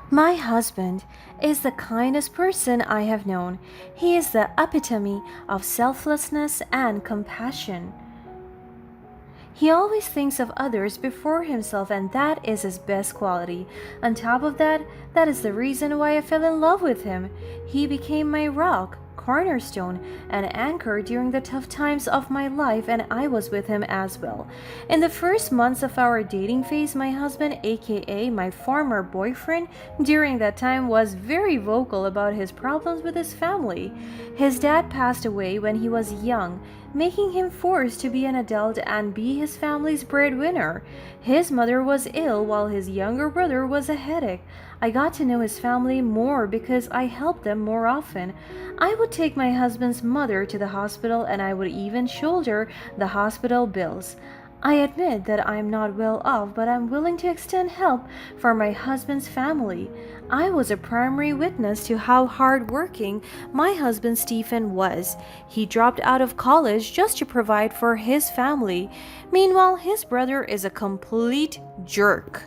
My husband is the kindest person I have known. He is the epitome of selflessness and compassion. He always thinks of others before himself, and that is his best quality. On top of that, that is the reason why I fell in love with him. He became my rock, cornerstone, and anchor during the tough times of my life, and I was with him as well. In the first months of our dating phase, my husband, aka my former boyfriend, during that time was very vocal about his problems with his family. His dad passed away when he was young, making him forced to be an adult and be his family's breadwinner. His mother was ill while his younger brother was a headache. I got to know his family more because I helped them more often. I would take my husband's mother to the hospital and I would even shoulder the hospital bills. I admit that I'm not well off, but I'm willing to extend help for my husband's family. I was a primary witness to how hardworking my husband Stephen was. He dropped out of college just to provide for his family. Meanwhile, his brother is a complete jerk.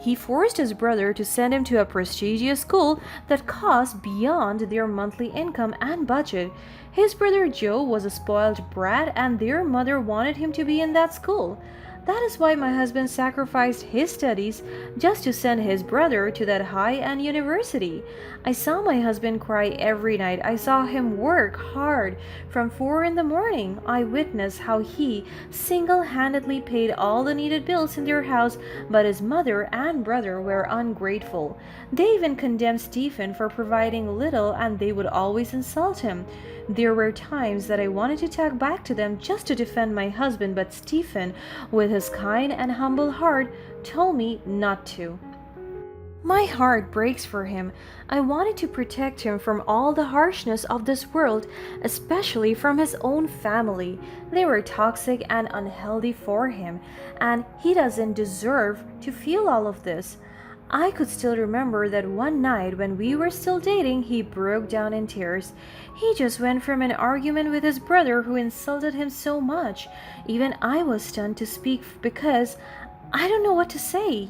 He forced his brother to send him to a prestigious school that cost beyond their monthly income and budget. His brother Joe was a spoiled brat, and their mother wanted him to be in that school. That is why my husband sacrificed his studies just to send his brother to that high end university. I saw my husband cry every night. I saw him work hard from 4 in the morning. I witnessed how he single handedly paid all the needed bills in their house, but his mother and brother were ungrateful. They even condemned Stephen for providing little, and they would always insult him. There were times that I wanted to talk back to them just to defend my husband, but Stephen, with his kind and humble heart, told me not to. My heart breaks for him. I wanted to protect him from all the harshness of this world, especially from his own family. They were toxic and unhealthy for him, and he doesn't deserve to feel all of this. I could still remember that one night when we were still dating, he broke down in tears. He just went from an argument with his brother who insulted him so much. Even I was stunned to speak because I don't know what to say.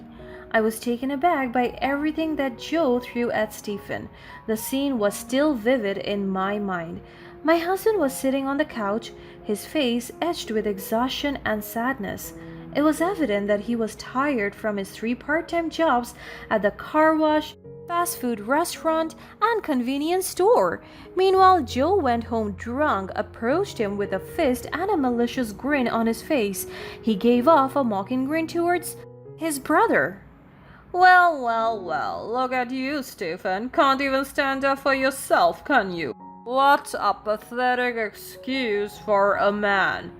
I was taken aback by everything that Joe threw at Stephen. The scene was still vivid in my mind. My husband was sitting on the couch, his face etched with exhaustion and sadness. It was evident that he was tired from his 3 part-time jobs at the car wash, fast food restaurant, and convenience store. Meanwhile, Joe went home drunk, approached him with a fist and a malicious grin on his face. He gave off a mocking grin towards his brother. Well, well, well, look at you, Stephen. Can't even stand up for yourself, can you? What a pathetic excuse for a man.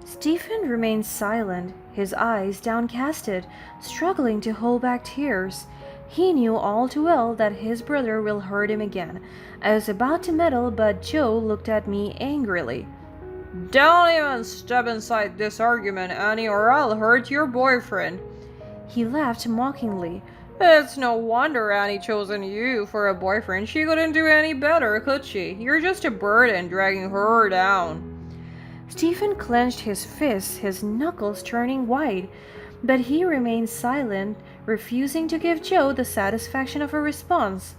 Stephen remained silent, his eyes downcasted, struggling to hold back tears. He knew all too well that his brother will hurt him again. I was about to meddle, but Joe looked at me angrily. Don't even step inside this argument, Annie, or I'll hurt your boyfriend. He laughed mockingly. It's no wonder Annie chosen you for a boyfriend. She couldn't do any better, could she? You're just a burden dragging her down. Stephen clenched his fists, his knuckles turning white, but he remained silent, refusing to give Joe the satisfaction of a response.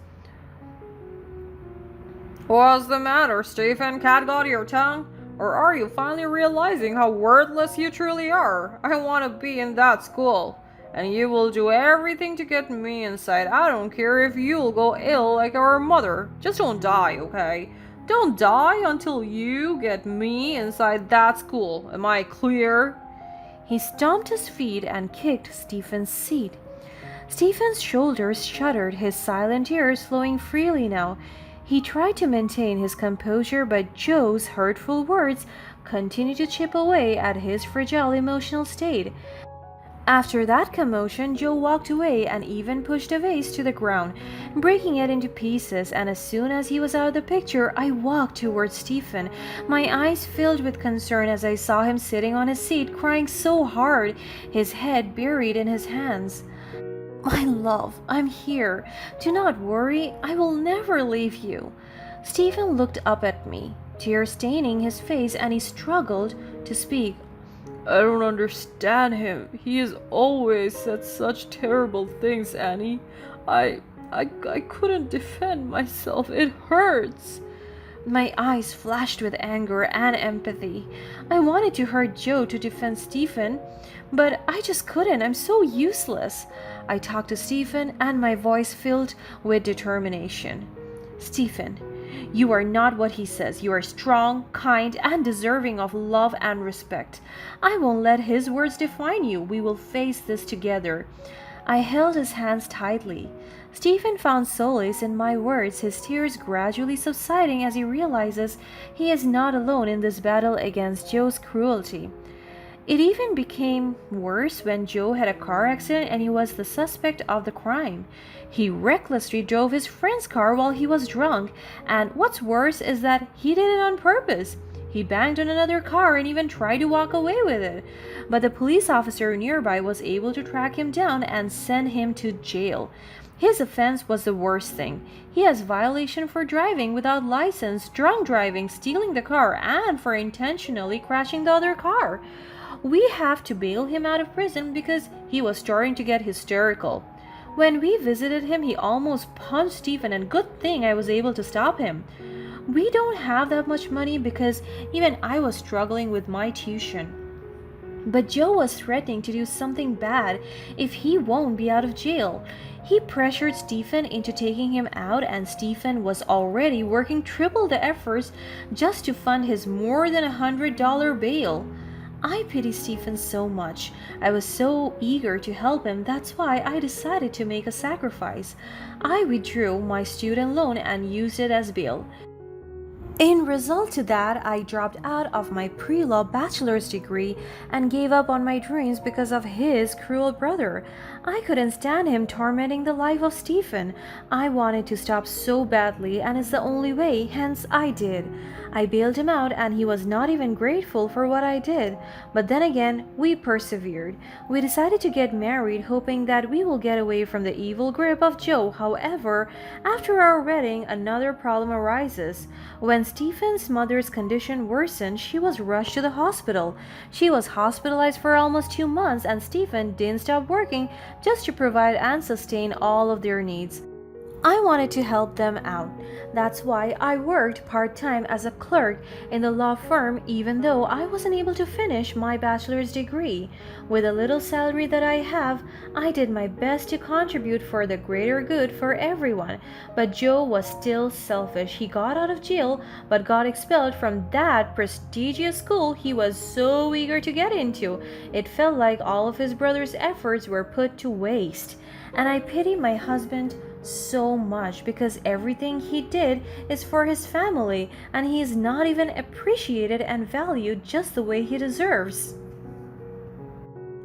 What's the matter, Stephen? Cat got your tongue? Or are you finally realizing how worthless you truly are? I want to be in that school, and you will do everything to get me inside. I don't care if you'll go ill like our mother. Just don't die, okay? Don't die until you get me inside that school. Am I clear? He stomped his feet and kicked Stephen's seat. Stephen's shoulders shuddered, his silent tears flowing freely now. He tried to maintain his composure, but Joe's hurtful words continued to chip away at his fragile emotional state. After that commotion, Joe walked away and even pushed a vase to the ground, breaking it into pieces, and as soon as he was out of the picture, I walked towards Stephen. My eyes filled with concern as I saw him sitting on his seat, crying so hard, his head buried in his hands. My love, I'm here. Do not worry, I will never leave you. Stephen looked up at me, tears staining his face, and he struggled to speak. I don't understand him. He has always said such terrible things, Annie. I I couldn't defend myself. It hurts. My eyes flashed with anger and empathy. I wanted to hurt Joe to defend Stephen, but I just couldn't. I'm so useless. I talked to Stephen, and my voice filled with determination. Stephen, you are not what he says. You are strong, kind, and deserving of love and respect. I won't let his words define you. We will face this together. I held his hands tightly. Stephen found solace in my words, his tears gradually subsiding as he realizes he is not alone in this battle against Joe's cruelty. It even became worse when Joe had a car accident and he was the suspect of the crime. He recklessly drove his friend's car while he was drunk, and what's worse is that he did it on purpose. He banged on another car and even tried to walk away with it. But the police officer nearby was able to track him down and send him to jail. His offense was the worst thing. He has violation for driving without license, drunk driving, stealing the car, and for intentionally crashing the other car. We have to bail him out of prison because he was starting to get hysterical. When we visited him, he almost punched Stephen, and good thing I was able to stop him. We don't have that much money because even I was struggling with my tuition. But Joe was threatening to do something bad if he won't be out of jail. He pressured Stephen into taking him out, and Stephen was already working triple the efforts just to fund his more than $100 bail. I pity Stephen so much. I was so eager to help him, that's why I decided to make a sacrifice. I withdrew my student loan and used it as bail. In result to that, I dropped out of my pre-law bachelor's degree and gave up on my dreams because of his cruel brother. I couldn't stand him tormenting the life of Stephen. I wanted to stop so badly, and it's the only way, hence I did. I bailed him out and he was not even grateful for what I did. But then again, we persevered. We decided to get married, hoping that we will get away from the evil grip of Joe. However, after our wedding, another problem arises. When Stephen's mother's condition worsened, she was rushed to the hospital. She was hospitalized for almost 2 months, and Stephen didn't stop working just to provide and sustain all of their needs. I wanted to help them out. That's why I worked part-time as a clerk in the law firm even though I wasn't able to finish my bachelor's degree. With the little salary that I have, I did my best to contribute for the greater good for everyone. But Joe was still selfish. He got out of jail but got expelled from that prestigious school he was so eager to get into. It felt like all of his brother's efforts were put to waste. And I pity my husband so much because everything he did is for his family and he is not even appreciated and valued just the way he deserves.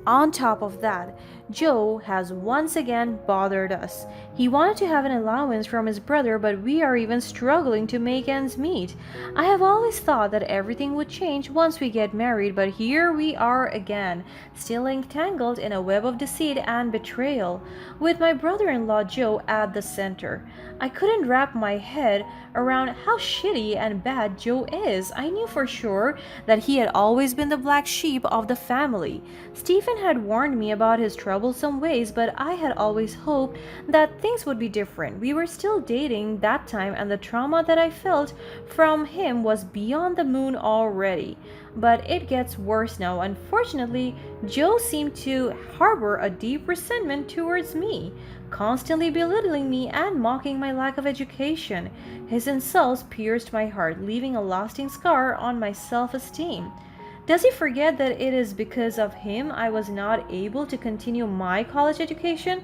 On top of that, Joe has once again bothered us. He wanted to have an allowance from his brother, but we are even struggling to make ends meet. I have always thought that everything would change once we get married, but here we are again, still entangled in a web of deceit and betrayal, with my brother-in-law Joe at the center. I couldn't wrap my head around how shitty and bad Joe is. I knew for sure that he had always been the black sheep of the family. Stephen had warned me about his troublesome ways, but I had always hoped that things would be different. We were still dating that time, and the trauma that I felt from him was beyond the moon already. But it gets worse now. Unfortunately, Joe seemed to harbor a deep resentment towards me, constantly belittling me and mocking my lack of education. His insults pierced my heart, leaving a lasting scar on my self-esteem. Does he forget that it is because of him I was not able to continue my college education?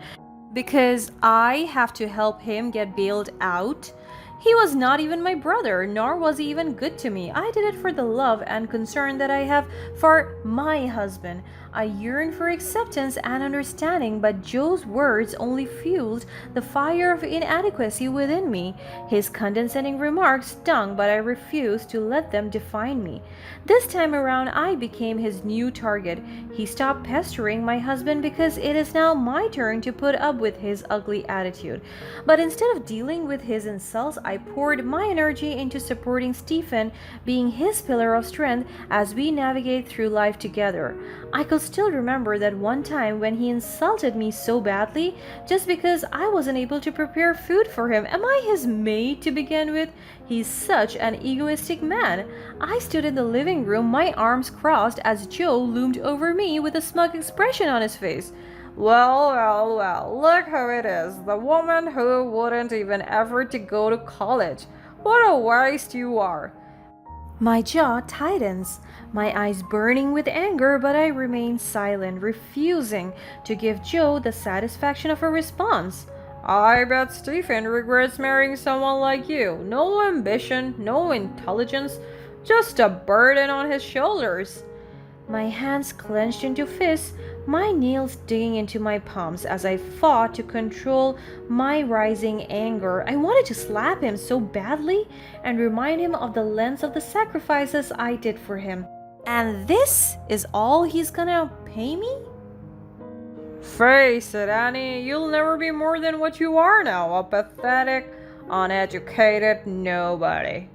Because I have to help him get bailed out? He was not even my brother, nor was he even good to me. I did it for the love and concern that I have for my husband. I yearned for acceptance and understanding, but Joe's words only fueled the fire of inadequacy within me. His condescending remarks stung, but I refused to let them define me. This time around, I became his new target. He stopped pestering my husband because it is now my turn to put up with his ugly attitude. But instead of dealing with his insults, I poured my energy into supporting Stephen, being his pillar of strength as we navigate through life together. I could still remember that one time when he insulted me so badly just because I wasn't able to prepare food for him. Am I his maid to begin with? He's such an egoistic man. I stood in the living room, my arms crossed, as Joe loomed over me with a smug expression on his face. Well, look who it is. The woman who wouldn't even effort to go to college. What a waste you are. My jaw tightens, my eyes burning with anger, but I remain silent, refusing to give Joe the satisfaction of a response. I bet Stephen regrets marrying someone like you. No ambition, no intelligence, just a burden on his shoulders. My hands clenched into fists, my nails digging into my palms as I fought to control my rising anger. I wanted to slap him so badly and remind him of the length of the sacrifices I did for him. And this is all he's gonna pay me? Face it, Annie, you'll never be more than what you are now, a pathetic, uneducated nobody.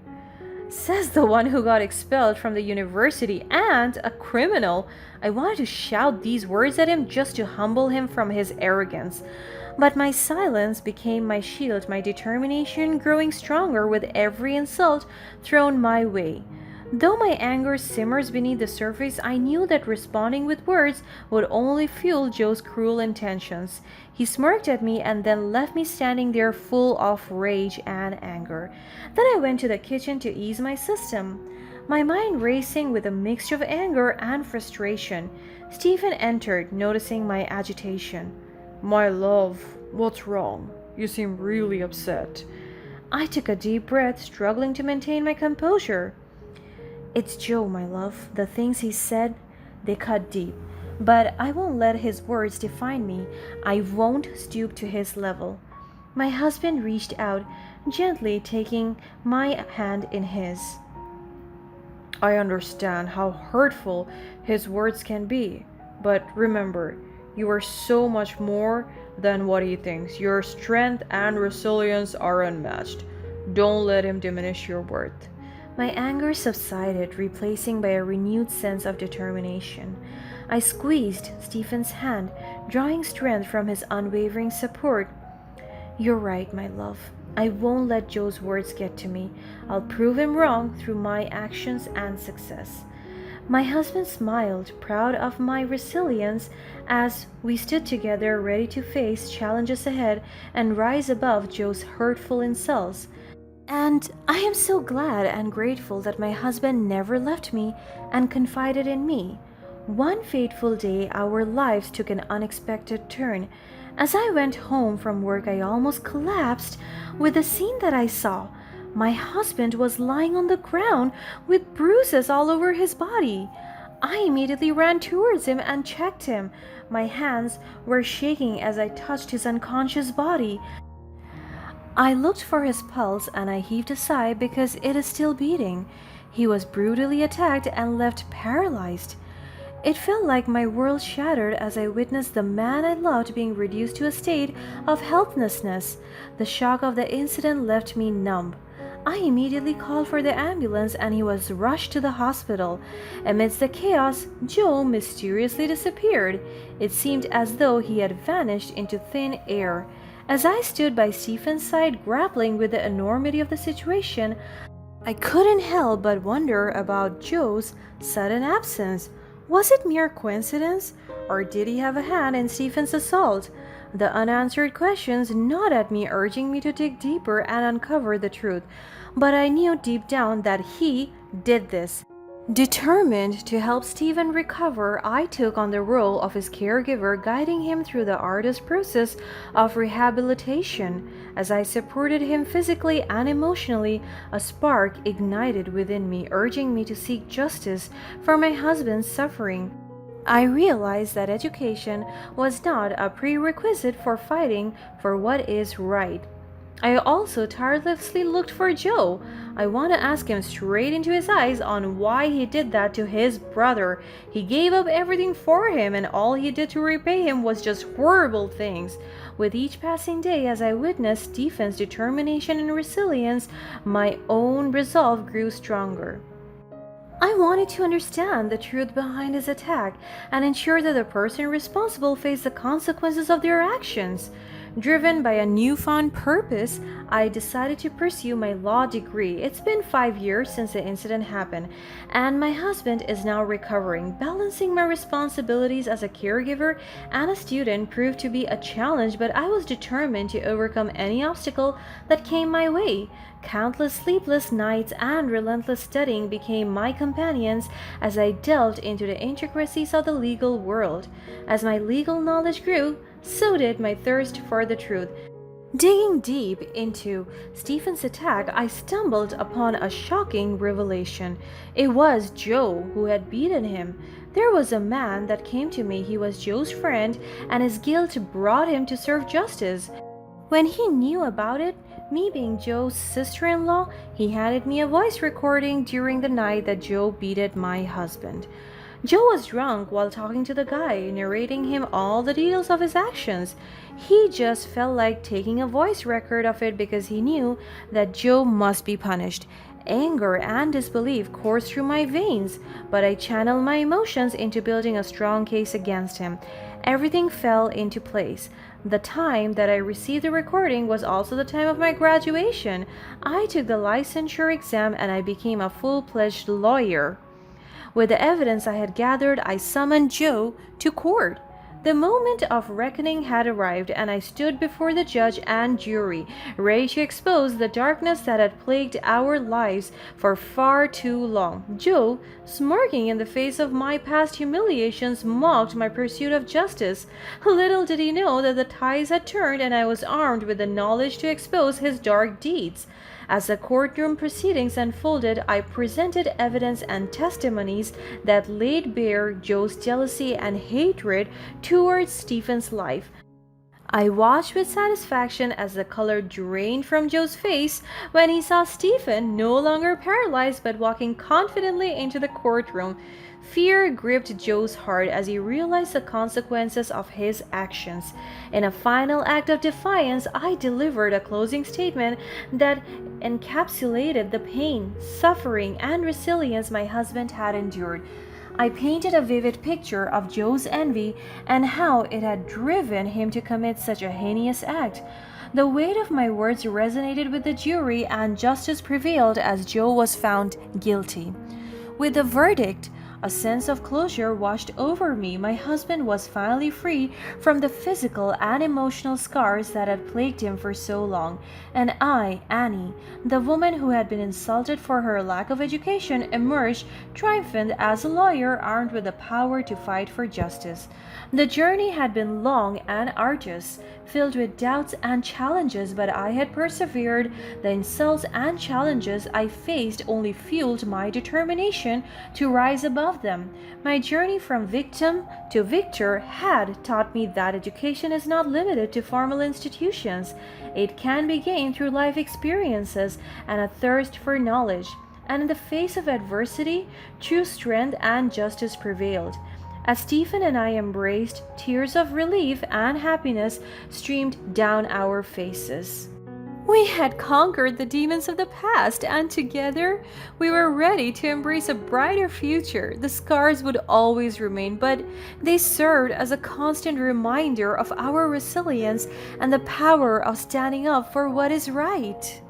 Says the one who got expelled from the university and a criminal. I wanted to shout these words at him just to humble him from his arrogance. But my silence became my shield, my determination growing stronger with every insult thrown my way. Though my anger simmers beneath the surface, I knew that responding with words would only fuel Joe's cruel intentions. He smirked at me and then left me standing there full of rage and anger. Then I went to the kitchen to ease my system, my mind racing with a mixture of anger and frustration. Stephen entered, noticing my agitation. My love, what's wrong? You seem really upset. I took a deep breath, struggling to maintain my composure. It's Joe, my love. The things he said, they cut deep. But I won't let his words define me. I won't stoop to his level. My husband reached out, gently taking my hand in his. I understand how hurtful his words can be, but remember, you are so much more than what he thinks. Your strength and resilience are unmatched. Don't let him diminish your worth. My anger subsided, replacing by a renewed sense of determination. I squeezed Stephen's hand, drawing strength from his unwavering support. You're right, my love. I won't let Joe's words get to me. I'll prove him wrong through my actions and success. My husband smiled, proud of my resilience, as we stood together ready to face challenges ahead and rise above Joe's hurtful insults. And I am so glad and grateful that my husband never left me and confided in me. One fateful day, our lives took an unexpected turn. As I went home from work, I almost collapsed with the scene that I saw. My husband was lying on the ground with bruises all over his body. I immediately ran towards him and checked him. My hands were shaking as I touched his unconscious body. I looked for his pulse and I heaved a sigh because it is still beating. He was brutally attacked and left paralyzed. It felt like my world shattered as I witnessed the man I loved being reduced to a state of helplessness. The shock of the incident left me numb. I immediately called for the ambulance and he was rushed to the hospital. Amidst the chaos, Joe mysteriously disappeared. It seemed as though he had vanished into thin air. As I stood by Stephen's side, grappling with the enormity of the situation, I couldn't help but wonder about Joe's sudden absence. Was it mere coincidence, or did he have a hand in Stephen's assault? The unanswered questions gnawed at me, urging me to dig deeper and uncover the truth. But I knew deep down that he did this. Determined to help Stephen recover, I took on the role of his caregiver, guiding him through the arduous process of rehabilitation. As I supported him physically and emotionally, a spark ignited within me, urging me to seek justice for my husband's suffering. I realized that education was not a prerequisite for fighting for what is right. I also tirelessly looked for Joe. I want to ask him straight into his eyes on why he did that to his brother. He gave up everything for him, and all he did to repay him was just horrible things. With each passing day, as I witnessed Stephen's determination and resilience, my own resolve grew stronger. I wanted to understand the truth behind his attack and ensure that the person responsible faced the consequences of their actions. Driven by a newfound purpose, I decided to pursue my law degree. It's been 5 years since the incident happened, and my husband is now recovering. Balancing my responsibilities as a caregiver and a student proved to be a challenge, but I was determined to overcome any obstacle that came my way. Countless sleepless nights and relentless studying became my companions as I delved into the intricacies of the legal world. As my legal knowledge grew, so did my thirst for the truth. Digging deep into Stephen's attack, I stumbled upon a shocking revelation. It was Joe who had beaten him. There was a man that came to me. He was Joe's friend, and his guilt brought him to serve justice. When he knew about it, me being Joe's sister-in-law, he handed me a voice recording during the night that Joe beated my husband. Joe was drunk while talking to the guy, narrating him all the details of his actions. He just felt like taking a voice record of it because he knew that Joe must be punished. Anger and disbelief coursed through my veins, but I channeled my emotions into building a strong case against him. Everything fell into place. The time that I received the recording was also the time of my graduation. I took the licensure exam and I became a full-fledged lawyer. With the evidence I had gathered, I summoned Joe to court. The moment of reckoning had arrived, and I stood before the judge and jury, ready to expose the darkness that had plagued our lives for far too long. Joe, smirking in the face of my past humiliations, mocked my pursuit of justice. Little did he know that the tides had turned, and I was armed with the knowledge to expose his dark deeds. As the courtroom proceedings unfolded, I presented evidence and testimonies that laid bare Joe's jealousy and hatred towards Stephen's life. I watched with satisfaction as the color drained from Joe's face when he saw Stephen no longer paralyzed but walking confidently into the courtroom. Fear gripped Joe's heart as he realized the consequences of his actions. In a final act of defiance, I delivered a closing statement that encapsulated the pain, suffering, and resilience my husband had endured. I painted a vivid picture of Joe's envy and how it had driven him to commit such a heinous act. The weight of my words resonated with the jury, and justice prevailed as Joe was found guilty. With the verdict, a sense of closure washed over me. My husband was finally free from the physical and emotional scars that had plagued him for so long, and I, Annie, the woman who had been insulted for her lack of education, emerged triumphant as a lawyer armed with the power to fight for justice. The journey had been long and arduous, filled with doubts and challenges, but I had persevered. The insults and challenges I faced only fueled my determination to rise above them. My journey from victim to victor had taught me that education is not limited to formal institutions. It can be gained through life experiences and a thirst for knowledge. And in the face of adversity, true strength and justice prevailed. As Stephen and I embraced, tears of relief and happiness streamed down our faces. We had conquered the demons of the past, and together we were ready to embrace a brighter future. The scars would always remain, but they served as a constant reminder of our resilience and the power of standing up for what is right.